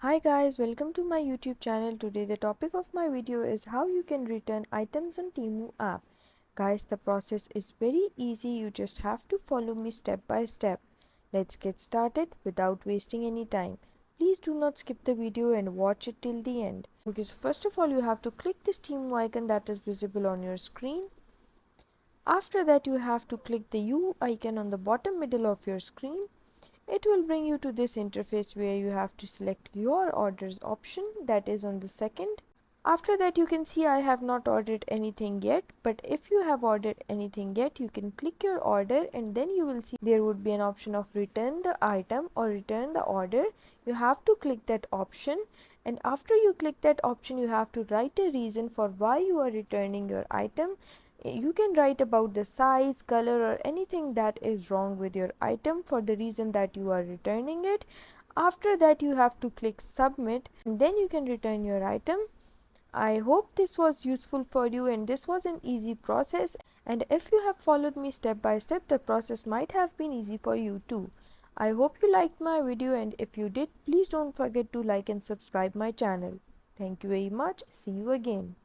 Hi guys, welcome to my YouTube channel. Today the topic of my video is how you can return items on Temu app. Guys, the process is very easy. You just have to follow me step by step. Let's get started without wasting any time. Please do not skip the video and watch it till the end. Okay, so first of all you have to click this Temu icon that is visible on your screen. After that you have to click the U icon on the bottom middle of your screen. It will bring you to this interface where you have to select your orders option, that is on the second. After that you can see I have not ordered anything yet, but if you have ordered anything yet you can click your order and then you will see there would be an option of return the item or return the order. You have to click that option, and after you click that option you have to write a reason for why you are returning your item. You can write about the size, color or anything that is wrong with your item for the reason that you are returning it. After that you have to click submit and then you can return your item. I hope this was useful for you and this was an easy process, and if you have followed me step by step the process might have been easy for you too. I hope you liked my video, and if you did, please don't forget to like and subscribe my channel. Thank you very much. See you again.